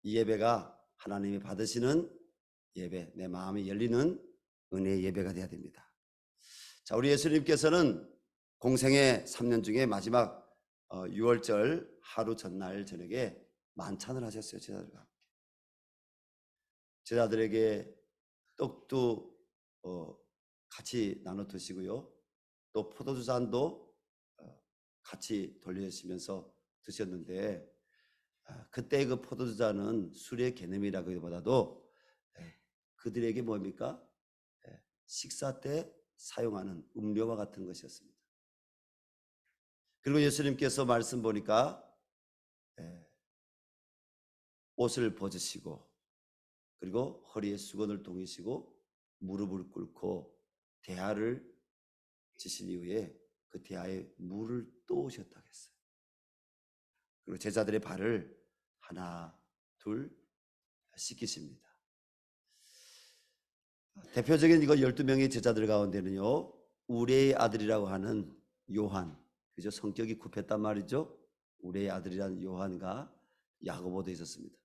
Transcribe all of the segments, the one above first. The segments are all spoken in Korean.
이 예배가 하나님이 받으시는 예배, 내 마음이 열리는 은혜의 예배가 되어야 됩니다. 자, 우리 예수님께서는 공생의 3년 중에 마지막 6월절 하루 전날 저녁에 만찬을 하셨어요. 제자들과 함께. 제자들에게 떡도 같이 나눠 드시고요, 또 포도주 잔도 같이 돌려주시면서 드셨는데, 그때 그 포도주 잔은 술의 개념이라기보다도 그들에게 뭡니까? 식사 때 사용하는 음료와 같은 것이었습니다. 그리고 예수님께서 말씀 보니까 옷을 벗으시고, 그리고 허리에 수건을 동이시고 무릎을 꿇고 대야를 지신 이후에 그 대야에 물을 떠오셨다고 했어요. 그리고 제자들의 발을 하나 둘 씻기십니다. 대표적인 이거 12명의 제자들 가운데는요, 우레의 아들이라고 하는 요한, 그죠? 성격이 굽혔단 말이죠. 우레의 아들이라는 요한과 야고보도 있었습니다.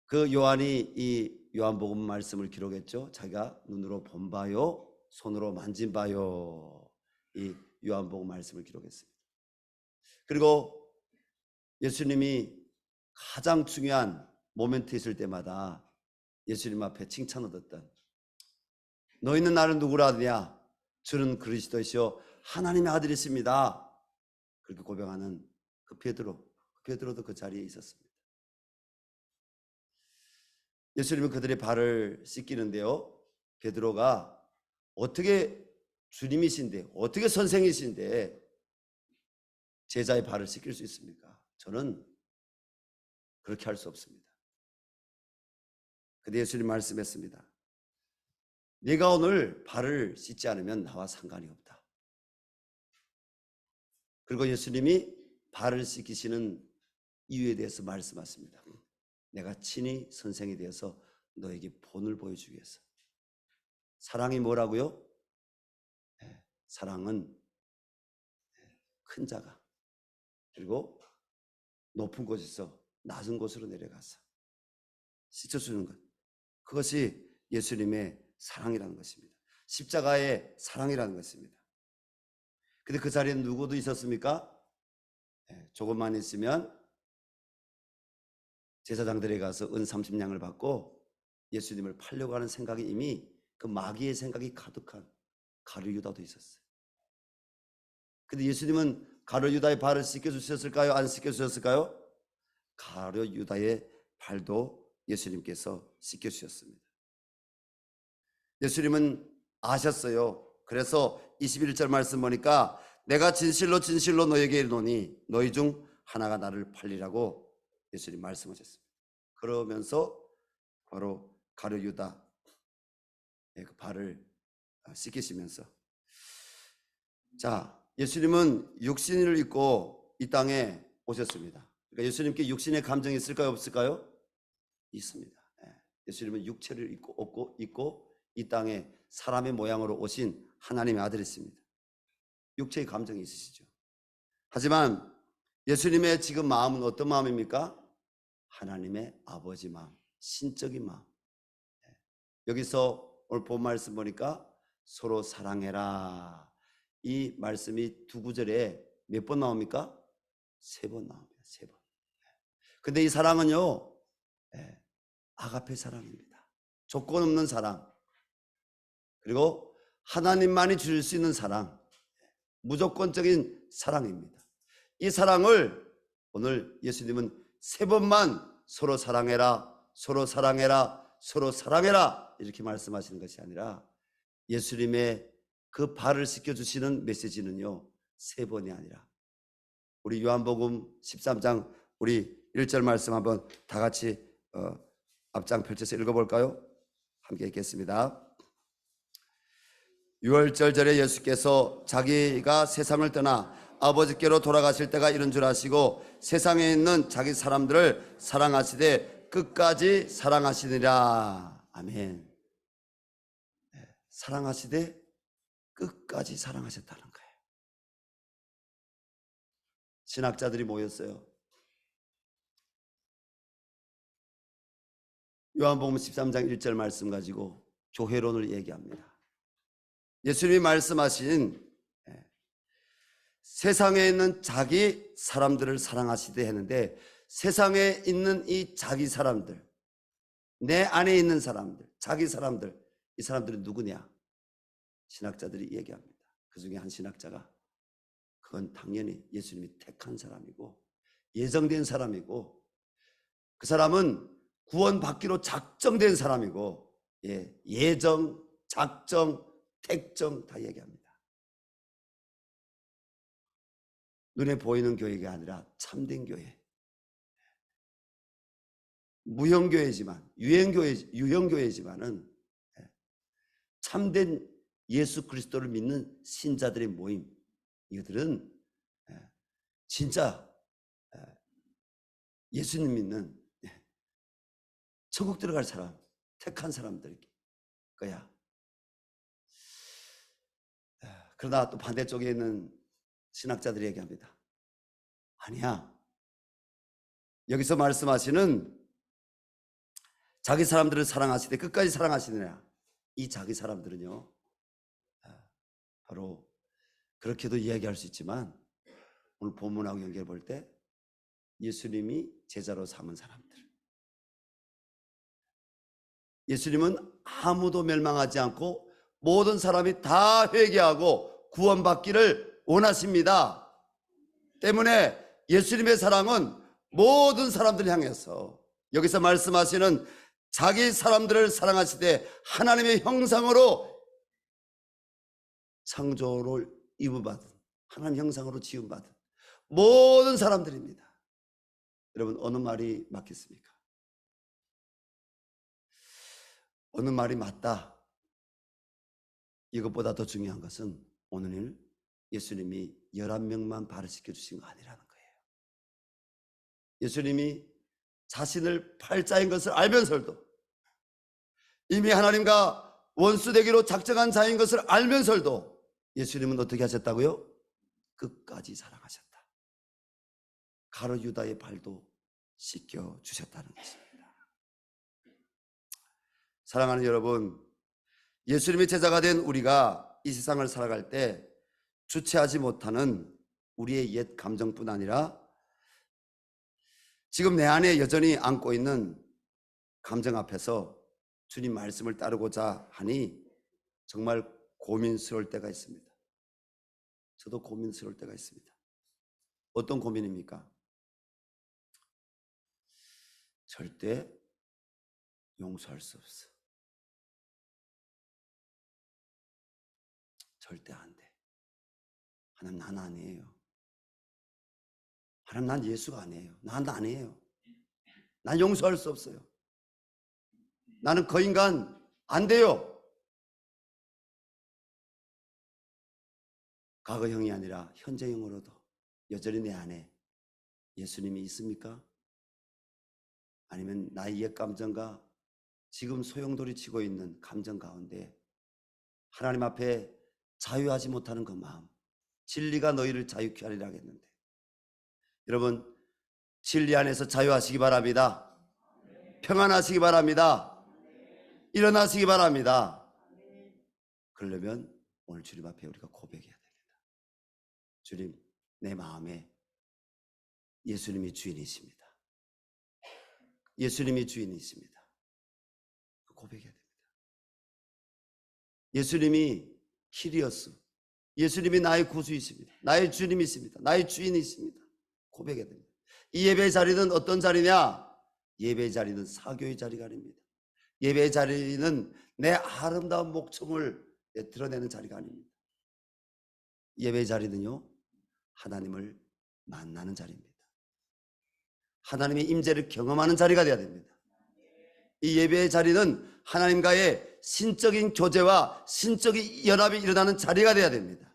그 요한이 이 요한복음 말씀을 기록했죠. 자기가 눈으로 본 바요, 손으로 만진 바요, 이 요한복음 말씀을 기록했습니다. 그리고 예수님이 가장 중요한 모멘트 있을 때마다 예수님 앞에 칭찬 얻었던, 너희는 나를 누구라 하느냐? 주는 그리스도시요 하나님의 아들이십니다. 그렇게 고백하는 그 베드로도 그 자리에 있었습니다. 예수님은 그들의 발을 씻기는데요, 베드로가 어떻게 주님이신데, 어떻게 선생이신데 제자의 발을 씻길 수 있습니까? 저는 그렇게 할 수 없습니다. 근데 예수님 말씀했습니다. 네가 오늘 발을 씻지 않으면 나와 상관이 없다. 그리고 예수님이 발을 씻기시는 이유에 대해서 말씀하십니다. 내가 친히 선생이 되어서 너에게 본을 보여주기 위해서. 사랑이 뭐라고요? 사랑은 큰 자가, 그리고 높은 곳에서 낮은 곳으로 내려가서 씻어주는 것, 그것이 예수님의 사랑이라는 것입니다. 십자가의 사랑이라는 것입니다. 근데 그 자리에 누구도 있었습니까? 조금만 있으면 제사장들에 가서 은 30냥을 받고 예수님을 팔려고 하는 생각이, 이미 그 마귀의 생각이 가득한 가룟 유다도 있었어요. 근데 예수님은 가룟 유다의 발을 씻겨주셨을까요? 안 씻겨주셨을까요? 가룟 유다의 발도 예수님께서 씻겨주셨습니다. 예수님은 아셨어요. 그래서 21절 말씀 보니까 내가 진실로 진실로 너에게 이르노니 너희 중 하나가 나를 팔리라고 예수님 말씀하셨습니다. 그러면서 바로 가룟 유다의 그 발을 씻기시면서, 자, 예수님은 육신을 입고 이 땅에 오셨습니다. 그러니까 예수님께 육신의 감정이 있을까요, 없을까요? 있습니다. 예수님은 육체를 입고 이 땅에 사람의 모양으로 오신 하나님의 아들이십니다. 육체의 감정이 있으시죠. 하지만 예수님의 지금 마음은 어떤 마음입니까? 하나님의 아버지 마음, 신적인 마음. 여기서 오늘 본 말씀 보니까 서로 사랑해라, 이 말씀이 두 구절에 몇 번 나옵니까? 3번 나옵니다. 3번. 근데 이 사랑은요, 아가페 사랑입니다. 조건 없는 사랑, 그리고 하나님만이 주실 수 있는 사랑, 무조건적인 사랑입니다. 이 사랑을 오늘 예수님은 3번만 서로 사랑해라, 서로 사랑해라, 서로 사랑해라 이렇게 말씀하시는 것이 아니라, 예수님의 그 발을 씻겨주시는 메시지는요 3번이 아니라, 우리 요한복음 13장 우리 1절 말씀 한번 다 같이 앞장 펼쳐서 읽어볼까요? 함께 읽겠습니다. 6월절절에 예수께서 자기가 세상을 떠나 아버지께로 돌아가실 때가 이른 줄 아시고 세상에 있는 자기 사람들을 사랑하시되 끝까지 사랑하시니라. 아멘. 사랑하시되 끝까지 사랑하셨다는 거예요. 신학자들이 모였어요. 요한복음 13장 1절 말씀 가지고 교회론을 얘기합니다. 예수님이 말씀하신 세상에 있는 자기 사람들을 사랑하시되 했는데, 세상에 있는 이 자기 사람들, 내 안에 있는 사람들, 자기 사람들, 이 사람들은 누구냐? 신학자들이 얘기합니다. 그 중에 한 신학자가 그건 당연히 예수님이 택한 사람이고 예정된 사람이고, 그 사람은 구원받기로 작정된 사람이고, 예정, 작정, 택정 다 얘기합니다. 눈에 보이는 교회가 아니라 참된 교회, 무형교회지만 유형교회지만은 참된 예수 그리스도를 믿는 신자들의 모임, 이들은 진짜 예수님 믿는 천국 들어갈 사람, 택한 사람들 거야. 그러나 또 반대쪽에 있는 신학자들이 얘기합니다. 아니야, 여기서 말씀하시는 자기 사람들을 사랑하시되 끝까지 사랑하시느냐, 이 자기 사람들은요, 바로 그렇게도 이야기할 수 있지만 오늘 본문하고 연결해 볼 때 예수님이 제자로 삼은 사람들, 예수님은 아무도 멸망하지 않고 모든 사람이 다 회개하고 구원받기를 원하십니다. 때문에 예수님의 사랑은 모든 사람들을 향해서, 여기서 말씀하시는 자기 사람들을 사랑하시되 하나님의 형상으로 창조를 입음받은, 하나님 형상으로 지음받은 모든 사람들입니다. 여러분, 어느 말이 맞겠습니까? 어느 말이 맞다, 이것보다 더 중요한 것은 오늘 예수님이 11명만 발을시켜 주신 거 아니라는 거예요. 예수님이 자신을 팔자인 것을 알면서도, 이미 하나님과 원수되기로 작정한 자인 것을 알면서도 예수님은 어떻게 하셨다고요? 끝까지 사랑하셨다. 가룟 유다의 발도 씻겨 주셨다는 것입니다. 사랑하는 여러분, 예수님의 제자가 된 우리가 이 세상을 살아갈 때 주체하지 못하는 우리의 옛 감정뿐 아니라 지금 내 안에 여전히 안고 있는 감정 앞에서 주님 말씀을 따르고자 하니 정말 고민스러울 때가 있습니다. 저도 고민스러울 때가 있습니다. 어떤 고민입니까? 절대 용서할 수 없어. 절대 안 돼. 하나님, 난 아니에요. 하나님, 난 예수가 아니에요. 난 아니에요. 난 용서할 수 없어요. 나는 그 인간 안 돼요. 과거형이 아니라 현재형으로도 여전히 내 안에 예수님이 있습니까? 아니면 나의 옛 감정과 지금 소용돌이 치고 있는 감정 가운데 하나님 앞에 자유하지 못하는 그 마음, 진리가 너희를 자유케 하리라 하겠는데, 여러분, 진리 안에서 자유하시기 바랍니다. 평안하시기 바랍니다. 일어나시기 바랍니다. 그러려면 오늘 주님 앞에 우리가 고백해야 됩니다. 주님, 내 마음에 예수님이 주인이십니다. 예수님이 주인이십니다. 고백해야 됩니다. 예수님이 키리어스, 예수님이 나의 구주이십니다. 나의 주님이십니다. 나의 주인이십니다. 고백해야 됩니다. 이 예배의 자리는 어떤 자리냐? 예배의 자리는 사교의 자리가 아닙니다. 예배의 자리는 내 아름다운 목청을 드러내는 자리가 아닙니다. 예배의 자리는요, 하나님을 만나는 자리입니다. 하나님의 임재를 경험하는 자리가 되어야 됩니다. 이 예배의 자리는 하나님과의 신적인 교제와 신적인 연합이 일어나는 자리가 되어야 됩니다.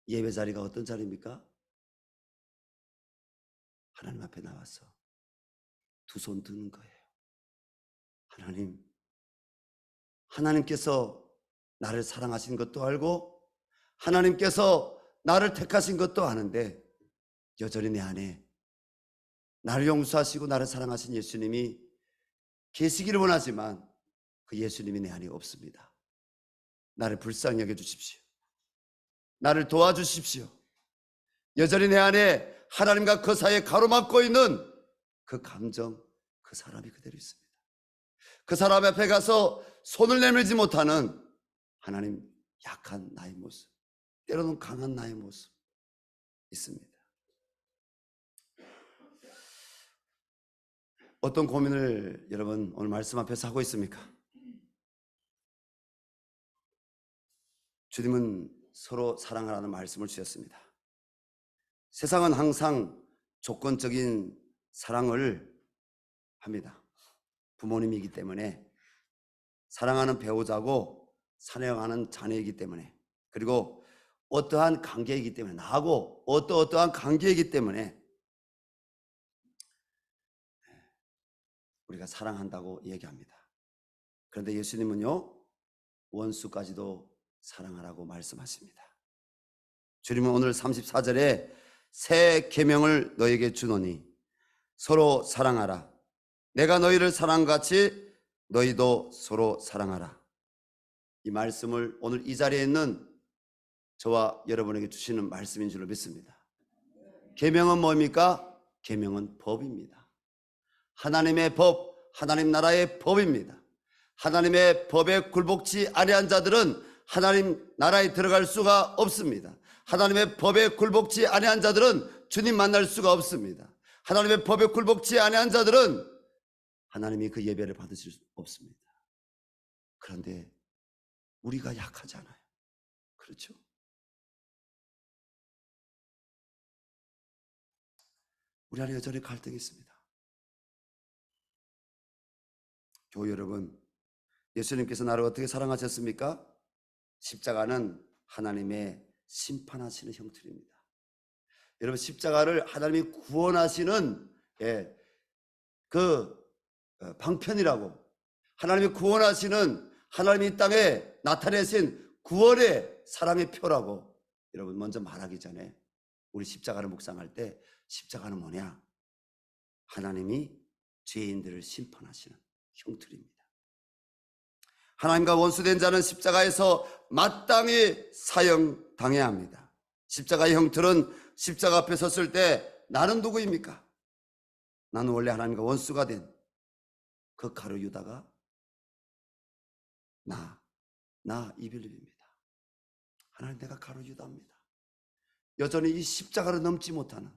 예배 자리가 어떤 자리입니까? 하나님 앞에 나와서 두 손 드는 거예요. 하나님께서 나를 사랑하신 것도 알고 하나님께서 나를 택하신 것도 아는데 여전히 내 안에 나를 용서하시고 나를 사랑하신 예수님이 계시기를 원하지만 그 예수님이 내 안에 없습니다. 나를 불쌍히 여겨주십시오. 나를 도와주십시오. 여전히 내 안에 하나님과 그 사이에 가로막고 있는 그 감정, 그 사람이 그대로 있습니다. 그 사람 앞에 가서 손을 내밀지 못하는 하나님 약한 나의 모습, 때로는 강한 나의 모습 있습니다. 어떤 고민을 여러분 오늘 말씀 앞에서 하고 있습니까? 주님은 서로 사랑하라는 말씀을 주셨습니다. 세상은 항상 조건적인 사랑을 합니다. 부모님이기 때문에, 사랑하는 배우자고 사랑하는 자녀이기 때문에, 그리고 어떠한 관계이기 때문에, 나하고 어떠한 관계이기 때문에 우리가 사랑한다고 얘기합니다. 그런데 예수님은요, 원수까지도 사랑하라고 말씀하십니다. 주님은 오늘 34절에 새 계명을 너에게 주노니 서로 사랑하라. 내가 너희를 사랑같이 너희도 서로 사랑하라. 이 말씀을 오늘 이 자리에 있는 저와 여러분에게 주시는 말씀인 줄로 믿습니다. 계명은 뭡니까? 계명은 법입니다. 하나님의 법, 하나님 나라의 법입니다. 하나님의 법에 굴복지 아니한 자들은 하나님 나라에 들어갈 수가 없습니다. 하나님의 법에 굴복지 아니한 자들은 주님 만날 수가 없습니다. 하나님의 법에 굴복지 아니한 자들은 하나님이 그 예배를 받으실 수 없습니다. 그런데 우리가 약하잖아요. 그렇죠? 우리 안에 여전히 갈등이 있습니다. 교회 여러분, 예수님께서 나를 어떻게 사랑하셨습니까? 십자가는 하나님의 심판하시는 형틀입니다. 여러분, 십자가를 하나님이 구원하시는 그 방편이라고, 하나님이 구원하시는, 하나님이 이 땅에 나타내신 구원의 사랑의 표라고 여러분 먼저 말하기 전에 우리 십자가를 묵상할 때, 십자가는 뭐냐? 하나님이 죄인들을 심판하시는 형틀입니다. 하나님과 원수된 자는 십자가에서 마땅히 사형당해야 합니다. 십자가의 형틀은 십자가 앞에 섰을 때 나는 누구입니까? 나는 원래 하나님과 원수가 된 그 가룟 유다가 나 이빌립입니다. 하나님, 내가 가룟 유다입니다. 여전히 이 십자가를 넘지 못하는,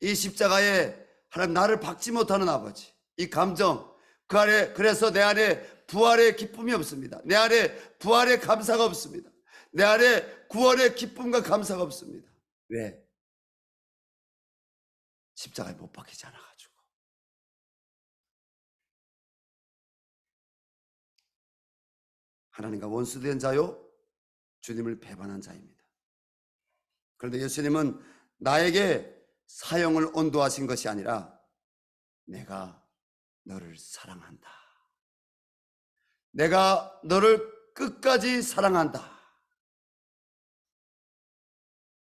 이 십자가에 하나님 나를 박지 못하는 아버지, 이 감정, 그 안에, 그래서 내 안에 부활의 기쁨이 없습니다. 내 안에 부활의 감사가 없습니다. 내 안에 구원의 기쁨과 감사가 없습니다. 왜? 십자가에 못 박히지 않아가지고. 하나님과 원수된 자요, 주님을 배반한 자입니다. 그런데 예수님은 나에게 사형을 온도하신 것이 아니라 내가 너를 사랑한다. 내가 너를 끝까지 사랑한다.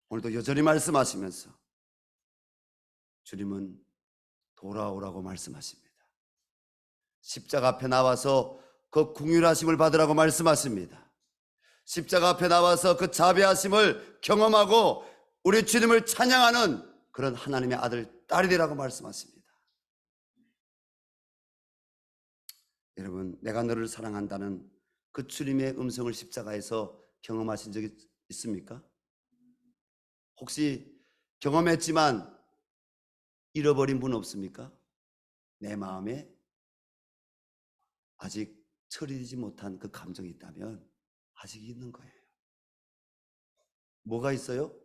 오늘도 여전히 말씀하시면서 주님은 돌아오라고 말씀하십니다. 십자가 앞에 나와서 그 긍휼하심을 받으라고 말씀하십니다. 십자가 앞에 나와서 그 자비하심을 경험하고 우리 주님을 찬양하는 그런 하나님의 아들, 딸이 되라고 말씀하십니다. 여러분, 내가 너를 사랑한다는 그 주님의 음성을 십자가에서 경험하신 적이 있습니까? 혹시 경험했지만 잃어버린 분 없습니까? 내 마음에 아직 처리되지 못한 그 감정이 있다면 아직 있는 거예요. 뭐가 있어요?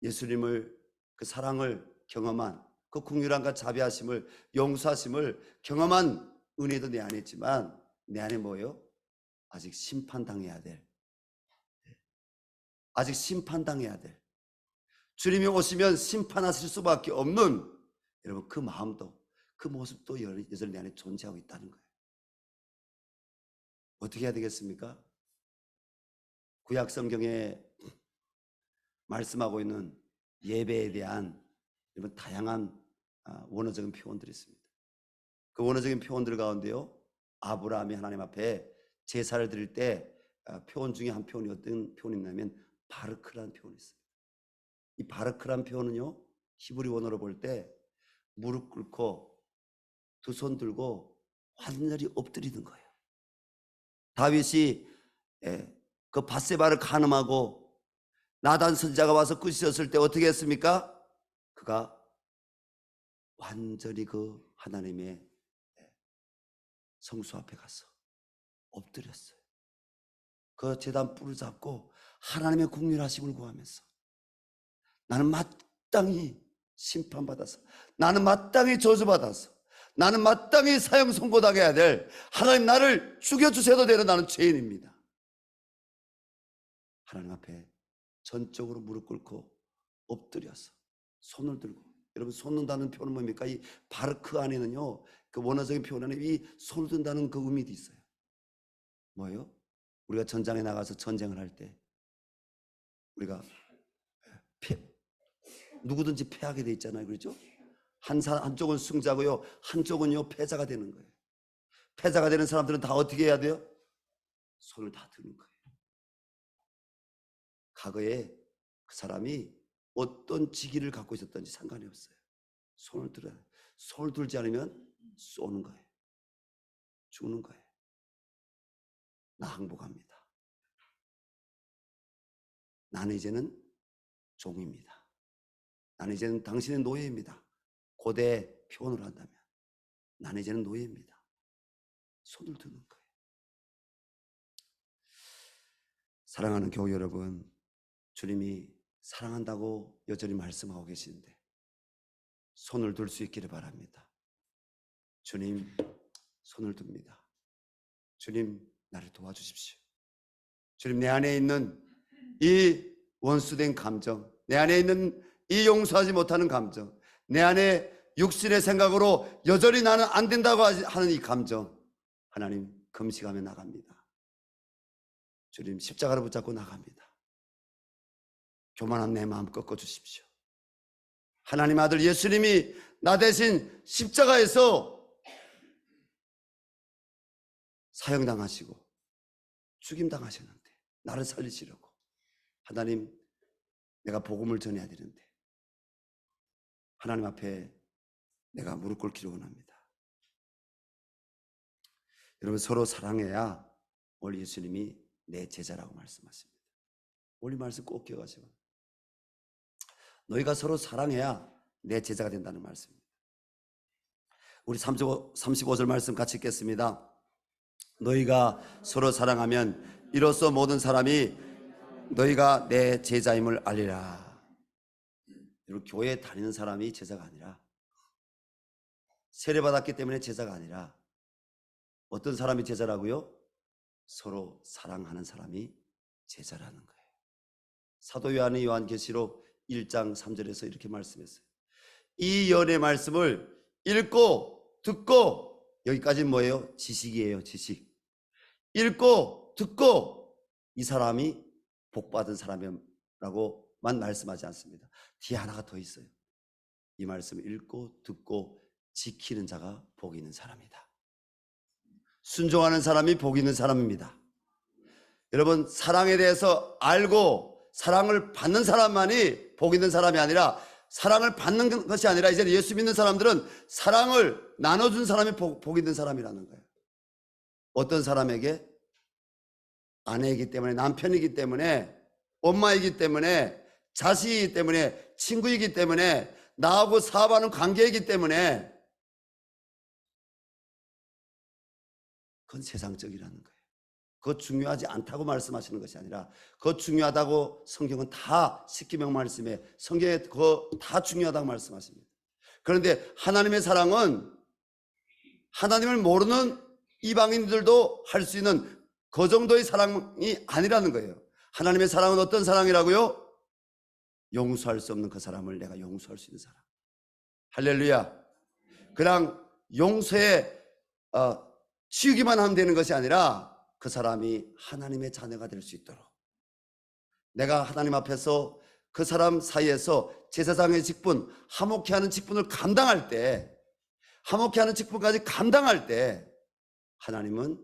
예수님을, 그 사랑을 경험한, 그 긍휼함과 자비하심을, 용서하심을 경험한 은혜도 내 안에 있지만 내 안에 뭐예요? 아직 심판당해야 될, 아직 심판당해야 될, 주님이 오시면 심판하실 수밖에 없는, 여러분, 그 마음도, 그 모습도 여전히 내 안에 존재하고 있다는 거예요. 어떻게 해야 되겠습니까? 구약 성경에 말씀하고 있는 예배에 대한 여러분 다양한 원어적인 표현들이 있습니다. 그 그 원어적인 표현들 가운데요, 아브라함이 하나님 앞에 제사를 드릴 때 표현 중에 한 표현이 어떤 표현이 있냐면 바르크라는 표현이 있어요. 이 바르크라는 표현은요, 히브리 원어로 볼 때 무릎 꿇고 두 손 들고 완전히 엎드리는 거예요. 다윗이 그 밧세바를 간음하고 나단 선지자가 와서 꾸짖었을 때 어떻게 했습니까? 그가 완전히 그 하나님의 성수 앞에 가서 엎드렸어요. 그 제단 뿔을 잡고 하나님의 국률하심을 구하면서 나는 마땅히 심판받아서, 나는 마땅히 저주받아서, 나는 마땅히 사형 선고당해야 될, 하나님 나를 죽여주셔도 되는 나는 죄인입니다. 하나님 앞에 전적으로 무릎 꿇고 엎드려서 손을 들고, 여러분 손 든다는 표현은 뭡니까? 이 바르크 안에는요, 그 원어적인 표현 안에 이 손을 든다는 그 의미도 있어요. 뭐예요? 우리가 전장에 나가서 전쟁을 할 때 우리가 누구든지 패하게 돼 있잖아요. 그렇죠? 한쪽은 승자고요, 한쪽은요 패자가 되는 거예요. 패자가 되는 사람들은 다 어떻게 해야 돼요? 손을 다 드는 거예요. 과거에 그 사람이 어떤 직위를 갖고 있었던지 상관이 없어요. 손을 들어야 돼요. 손을 들지 않으면 쏘는 거예요. 죽는 거예요. 나 항복합니다. 나는 이제는 종입니다. 나는 이제는 당신의 노예입니다. 고대 표현으로 한다면 나는 이제는 노예입니다. 손을 드는 거예요. 사랑하는 교우 여러분, 주님이 사랑한다고 여전히 말씀하고 계시는데 손을 들 수 있기를 바랍니다. 주님, 손을 듭니다. 주님, 나를 도와주십시오. 주님, 내 안에 있는 이 원수된 감정, 내 안에 있는 이 용서하지 못하는 감정, 내 안에 육신의 생각으로 여전히 나는 안 된다고 하는 이 감정, 하나님 금식하며 나갑니다. 주님, 십자가를 붙잡고 나갑니다. 교만한 내 마음 꺾어주십시오. 하나님 아들 예수님이 나 대신 십자가에서 사형당하시고 죽임당하셨는데 나를 살리시려고, 하나님, 내가 복음을 전해야 되는데 하나님 앞에 내가 무릎 꿇기를 원합니다. 여러분, 서로 사랑해야 오늘 예수님이 내 제자라고 말씀하십니다. 오늘 말씀 꼭 기억하시고, 너희가 서로 사랑해야 내 제자가 된다는 말씀입니다. 우리 35절 말씀 같이 읽겠습니다. 너희가 서로 사랑하면 이로써 모든 사람이 너희가 내 제자임을 알리라. 여러분, 교회에 다니는 사람이 제자가 아니라, 세례받았기 때문에 제자가 아니라 어떤 사람이 제자라고요? 서로 사랑하는 사람이 제자라는 거예요. 사도 요한의 요한계시록 1장 3절에서 이렇게 말씀했어요. 이 연의 말씀을 읽고 듣고, 여기까지는 뭐예요? 지식이에요. 지식. 읽고 듣고 이 사람이 복받은 사람이라고만 말씀하지 않습니다. 뒤에 하나가 더 있어요. 이 말씀을 읽고 듣고 지키는 자가 복 있는 사람이다. 순종하는 사람이 복 있는 사람입니다. 여러분, 사랑에 대해서 알고 사랑을 받는 사람만이 복 있는 사람이 아니라, 사랑을 받는 것이 아니라 이제 예수 믿는 사람들은 사랑을 나눠준 사람이 복 있는 사람이라는 거예요. 어떤 사람에게? 아내이기 때문에, 남편이기 때문에, 엄마이기 때문에, 자식이기 때문에, 친구이기 때문에, 나하고 사업하는 관계이기 때문에, 그건 세상적이라는 거예요. 그거 중요하지 않다고 말씀하시는 것이 아니라, 그거 중요하다고 성경은 다 십계명 말씀에, 성경에 그거 다 중요하다고 말씀하십니다. 그런데 하나님의 사랑은 하나님을 모르는 이방인들도 할 수 있는 그 정도의 사랑이 아니라는 거예요. 하나님의 사랑은 어떤 사랑이라고요? 용서할 수 없는 그 사람을 내가 용서할 수 있는 사람. 할렐루야. 그냥 용서에 치우기만 하면 되는 것이 아니라 그 사람이 하나님의 자녀가 될 수 있도록, 내가 하나님 앞에서 그 사람 사이에서 제사장의 직분, 화목케 하는 직분을 감당할 때 화목케 하는 직분까지 감당할 때 하나님은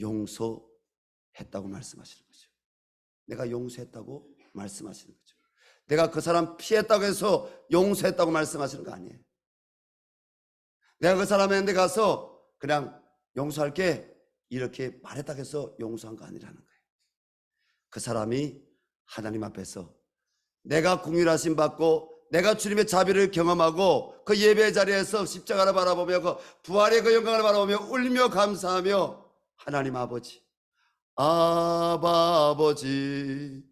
용서했다고 말씀하시는 거죠. 내가 용서했다고 말씀하시는 거죠. 내가 그 사람 피했다고 해서 용서했다고 말씀하시는 거 아니에요. 내가 그 사람한테 가서 그냥 용서할게 이렇게 말했다고 해서 용서한 거 아니라는 거예요. 그 사람이 하나님 앞에서 내가 긍휼하심 받고 내가 주님의 자비를 경험하고 그 예배 자리에서 십자가를 바라보며 그 부활의 그 영광을 바라보며 울며 감사하며 하나님 아버지, 아바 아버지,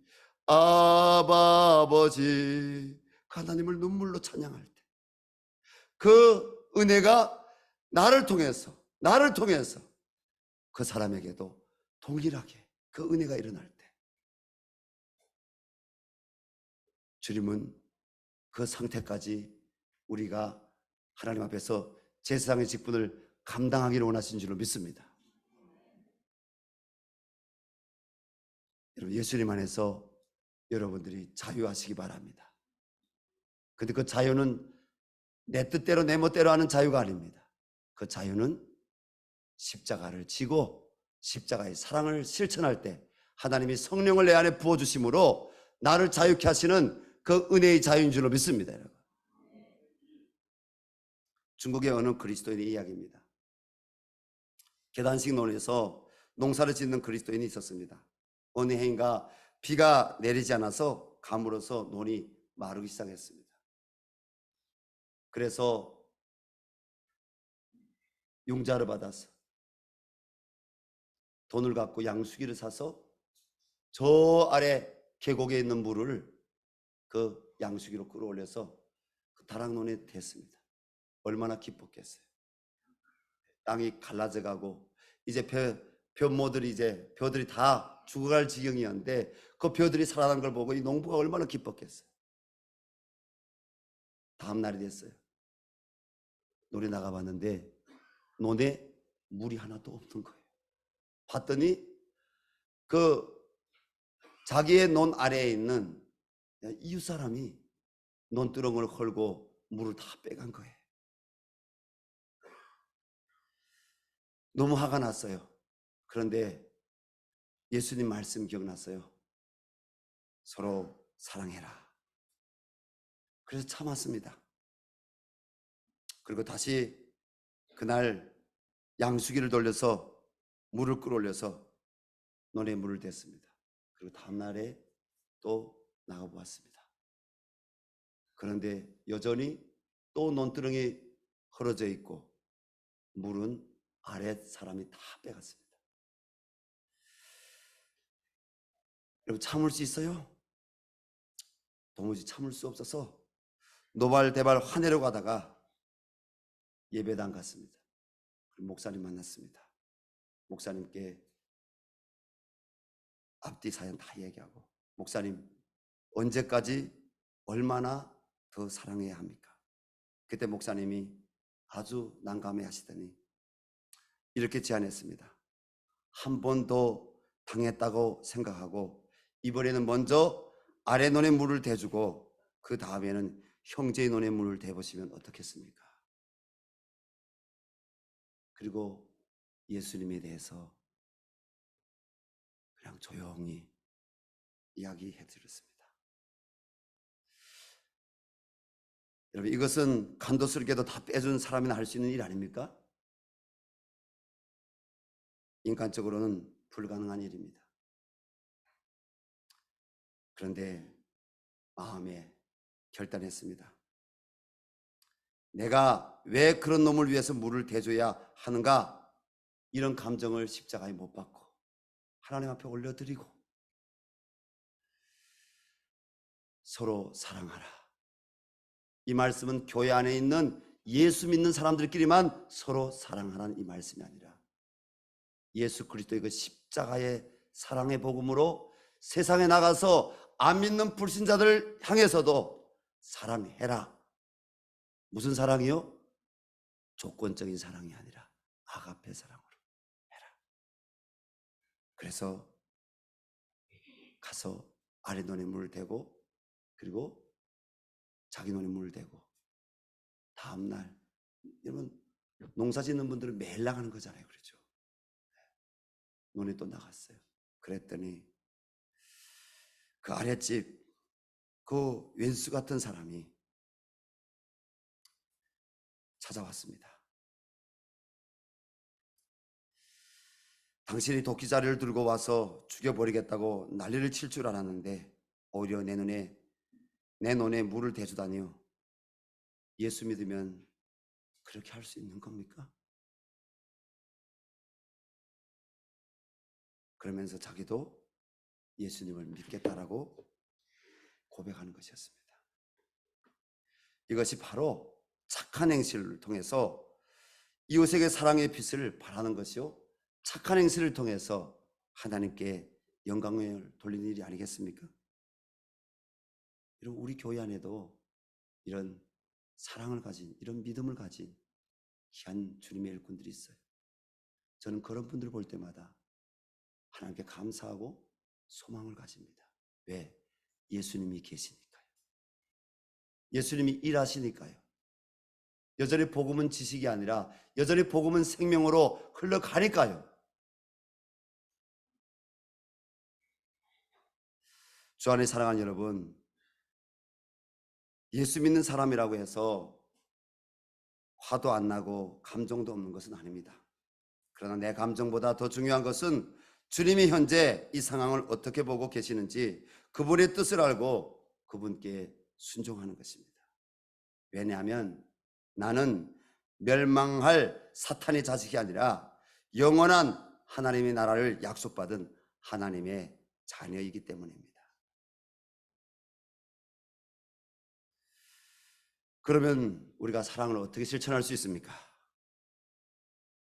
아바 아버지, 그 하나님을 눈물로 찬양할 때 그 은혜가 나를 통해서 그 사람에게도 동일하게 그 은혜가 일어날 때 주님은 그 상태까지 우리가 하나님 앞에서 제사장의 직분을 감당하기를 원하신 줄로 믿습니다. 여러분, 예수님 안에서 여러분들이 자유하시기 바랍니다. 근데 그 자유는 내 뜻대로 내 멋대로 하는 자유가 아닙니다. 그 자유는 십자가를 지고 십자가의 사랑을 실천할 때 하나님이 성령을 내 안에 부어주심으로 나를 자유케 하시는 그 은혜의 자유인 줄로 믿습니다. 여러분. 중국의 어느 그리스도인의 이야기입니다. 계단식 논에서 농사를 짓는 그리스도인이 있었습니다. 어느 해인가 비가 내리지 않아서 가물어서 논이 마르기 시작했습니다. 그래서 융자를 받아서 돈을 갖고 양수기를 사서 저 아래 계곡에 있는 물을 그 양수기로 끌어올려서 그 다락논에 댔습니다. 얼마나 기뻤겠어요. 땅이 갈라져 가고 이제 벼들이 다 죽어갈 지경이었는데 그 벼들이 살아난 걸 보고 이 농부가 얼마나 기뻤겠어요. 다음 날이 됐어요. 논에 나가봤는데 논에 물이 하나도 없는 거예요. 봤더니 그 자기의 논 아래에 있는 이웃 사람이 논두렁을 헐고 물을 다 빼간 거예요. 너무 화가 났어요. 그런데 예수님 말씀 기억났어요. 서로 사랑해라. 그래서 참았습니다. 그리고 다시 그날 양수기를 돌려서 물을 끌어올려서 논에 물을 댔습니다. 그리고 다음날에 또 나가보았습니다. 그런데 여전히 또 논두렁이 헐어져 있고 물은 아래 사람이 다 빼갔습니다. 여러분, 참을 수 있어요? 도무지 참을 수 없어서 노발대발 화내려고 하다가 예배당 갔습니다. 목사님 만났습니다. 목사님께 앞뒤 사연 다 얘기하고, 목사님 언제까지 얼마나 더 사랑해야 합니까? 그때 목사님이 아주 난감해 하시더니 이렇게 제안했습니다. 한 번 더 당했다고 생각하고 이번에는 먼저 아래 논에 물을 대주고 그 다음에는 형제의 논에 물을 대보시면 어떻겠습니까? 그리고 예수님에 대해서 그냥 조용히 이야기해 드렸습니다. 여러분, 이것은 간도스럽게도 다 빼준 사람이나 할 수 있는 일 아닙니까? 인간적으로는 불가능한 일입니다. 그런데 마음에 결단했습니다. 내가 왜 그런 놈을 위해서 물을 대줘야 하는가? 이런 감정을 십자가에 못 박고 하나님 앞에 올려드리고 서로 사랑하라. 이 말씀은 교회 안에 있는 예수 믿는 사람들끼리만 서로 사랑하라는 이 말씀이 아니라 예수 그리스도의 그 십자가의 사랑의 복음으로 세상에 나가서 안 믿는 불신자들을 향해서도 사랑해라. 무슨 사랑이요? 조건적인 사랑이 아니라 아가페 사랑으로 해라. 그래서 가서 아래 논에 물을 대고 그리고 자기 논에 물을 대고 다음날 여러분, 농사 짓는 분들은 매일 나가는 거잖아요. 그렇죠? 눈이 또 나갔어요. 그랬더니 그 아랫집 그 왼수 같은 사람이 찾아왔습니다. 당신이 도끼자리를 들고 와서 죽여버리겠다고 난리를 칠 줄 알았는데 오히려 내 눈에 물을 대주다니요. 예수 믿으면 그렇게 할 수 있는 겁니까? 그러면서 자기도 예수님을 믿겠다라고 고백하는 것이었습니다. 이것이 바로 착한 행실을 통해서 이웃에게 사랑의 빛을 발하는 것이요, 착한 행실을 통해서 하나님께 영광을 돌리는 일이 아니겠습니까? 여러분, 우리 교회 안에도 이런 사랑을 가진, 이런 믿음을 가진 귀한 주님의 일꾼들이 있어요. 저는 그런 분들을 볼 때마다 하나님께 감사하고 소망을 가집니다. 왜? 예수님이 계시니까요. 예수님이 일하시니까요. 여전히 복음은 지식이 아니라 여전히 복음은 생명으로 흘러가니까요. 주 안에 사랑하는 여러분, 예수 믿는 사람이라고 해서 화도 안 나고 감정도 없는 것은 아닙니다. 그러나 내 감정보다 더 중요한 것은 주님이 현재 이 상황을 어떻게 보고 계시는지 그분의 뜻을 알고 그분께 순종하는 것입니다. 왜냐하면 나는 멸망할 사탄의 자식이 아니라 영원한 하나님의 나라를 약속받은 하나님의 자녀이기 때문입니다. 그러면 우리가 사랑을 어떻게 실천할 수 있습니까?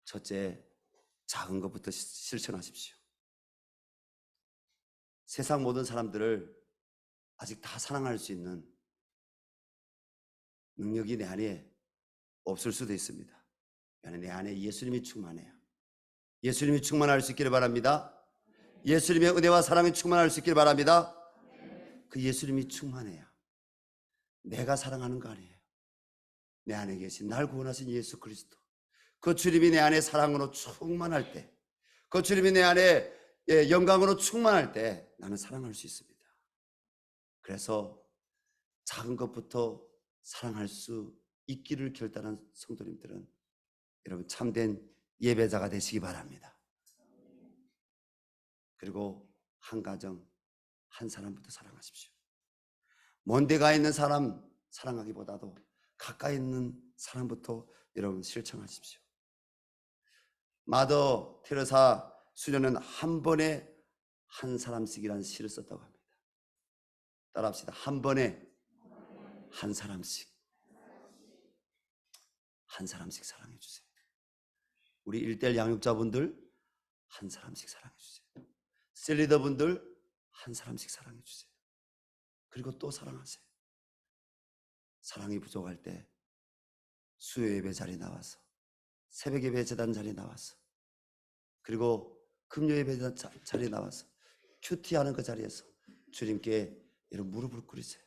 첫째, 작은 것부터 실천하십시오. 세상 모든 사람들을 아직 다 사랑할 수 있는 능력이 내 안에 없을 수도 있습니다. 내 안에 예수님이 충만해요. 예수님이 충만할 수 있기를 바랍니다. 예수님의 은혜와 사랑이 충만할 수 있기를 바랍니다. 그 예수님이 충만해요. 내가 사랑하는 거 아니에요. 내 안에 계신 날 구원하신 예수 그리스도, 그 주님이 내 안에 사랑으로 충만할 때, 그 주님이 내 안에 영광으로 충만할 때 나는 사랑할 수 있습니다. 그래서 작은 것부터 사랑할 수 있기를 결단한 성도님들은 여러분 참된 예배자가 되시기 바랍니다. 그리고 한 가정, 한 사람부터 사랑하십시오. 먼 데 가 있는 사람 사랑하기보다도 가까이 있는 사람부터 여러분 실천하십시오. 마더 테레사 수녀는 한 번에 한 사람씩이라는 시를 썼다고 합니다. 따라합시다. 한 번에 한 사람씩, 한 사람씩 사랑해 주세요. 우리 1:1 양육자분들 한 사람씩 사랑해 주세요. 셀리더분들 한 사람씩 사랑해 주세요. 그리고 또 사랑하세요. 사랑이 부족할 때 수요 예배 자리 나와서, 새벽 예배 재단 자리 나와서, 그리고 금요 예배 자리 나와서 큐티하는 그 자리에서 주님께 이런 무릎을 꿇으세요.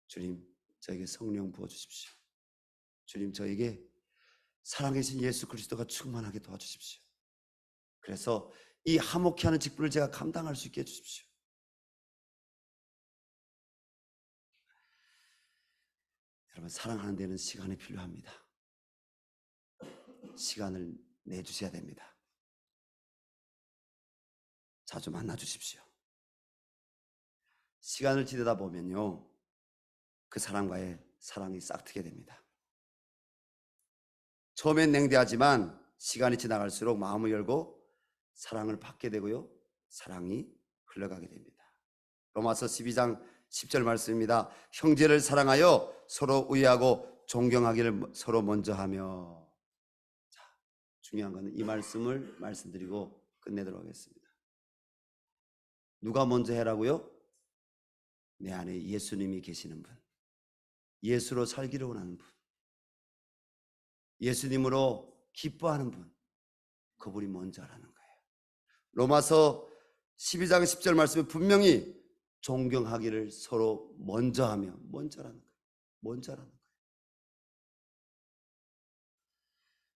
주님, 저에게 성령 부어주십시오. 주님, 저에게 살아계신 예수 그리스도가 충만하게 도와주십시오. 그래서 이 화목케 하는 직분을 제가 감당할 수 있게 해주십시오. 여러분, 사랑하는 데는 시간이 필요합니다. 시간을 내주셔야 됩니다. 자주 만나 주십시오. 시간을 지내다 보면요, 그 사람과의 사랑이 싹트게 됩니다. 처음엔 냉대하지만 시간이 지나갈수록 마음을 열고 사랑을 받게 되고요, 사랑이 흘러가게 됩니다. 로마서 12장 10절 말씀입니다. 형제를 사랑하여 서로 의하고 존경하기를 서로 먼저 하며. 자, 중요한 것은 이 말씀을 말씀드리고 끝내도록 하겠습니다. 누가 먼저 해라고요? 내 안에 예수님이 계시는 분, 예수로 살기를 원하는 분, 예수님으로 기뻐하는 분, 그분이 먼저 하라는 거예요. 로마서 12장 10절 말씀에 분명히 존경하기를 서로 먼저 하며, 먼저 하라는 거예요. 먼저 하라는 거예요.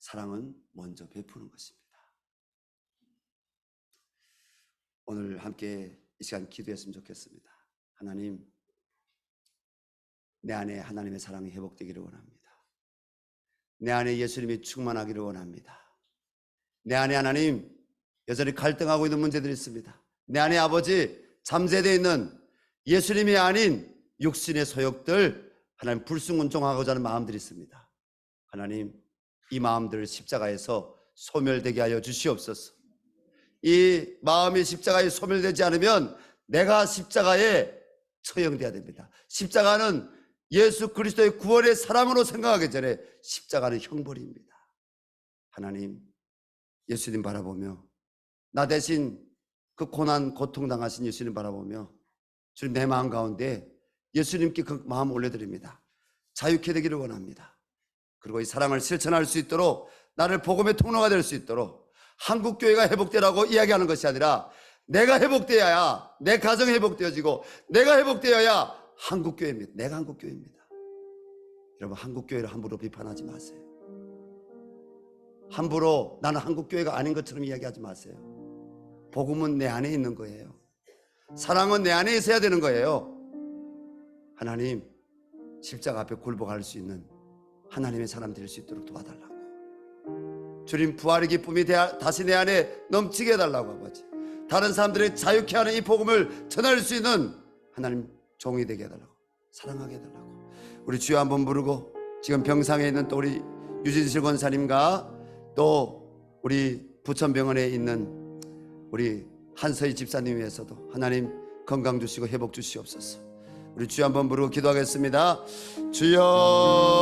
사랑은 먼저 베푸는 것입니다. 오늘 함께 이 시간 기도했으면 좋겠습니다. 하나님, 내 안에 하나님의 사랑이 회복되기를 원합니다. 내 안에 예수님이 충만하기를 원합니다. 내 안에 하나님 여전히 갈등하고 있는 문제들이 있습니다. 내 안에 아버지 잠재되어 있는 예수님이 아닌 육신의 소욕들 하나님 불순종하고자 하는 마음들이 있습니다. 하나님, 이 마음들을 십자가에서 소멸되게 하여 주시옵소서. 이 마음이 십자가에 소멸되지 않으면 내가 십자가에 처형돼야 됩니다. 십자가는 예수 그리스도의 구원의 사랑으로 생각하기 전에 십자가는 형벌입니다. 하나님, 예수님 바라보며 나 대신 그 고난 고통 당하신 예수님 바라보며 주님 내 마음 가운데 예수님께 그 마음 올려드립니다. 자유케 되기를 원합니다. 그리고 이 사랑을 실천할 수 있도록 나를 복음의 통로가 될 수 있도록 한국교회가 회복되라고 이야기하는 것이 아니라 내가 회복되어야 내 가정이 회복되어지고 내가 회복되어야 한국교회입니다. 내가 한국교회입니다. 여러분, 한국교회를 함부로 비판하지 마세요. 함부로 나는 한국교회가 아닌 것처럼 이야기하지 마세요. 복음은 내 안에 있는 거예요. 사랑은 내 안에 있어야 되는 거예요. 하나님, 십자가 앞에 굴복할 수 있는 하나님의 사람 될 수 있도록 도와달라고. 주님, 부활의 기쁨이 다시 내 안에 넘치게 해달라고. 아버지, 다른 사람들이 자유케 하는 이 복음을 전할 수 있는 하나님 종이 되게 해달라고, 사랑하게 해달라고. 우리 주여 한번 부르고, 지금 병상에 있는 또 우리 유진실 권사님과 또 우리 부천병원에 있는 우리 한서희 집사님 위해서도 하나님 건강 주시고 회복 주시옵소서. 우리 주여 한번 부르고 기도하겠습니다. 주여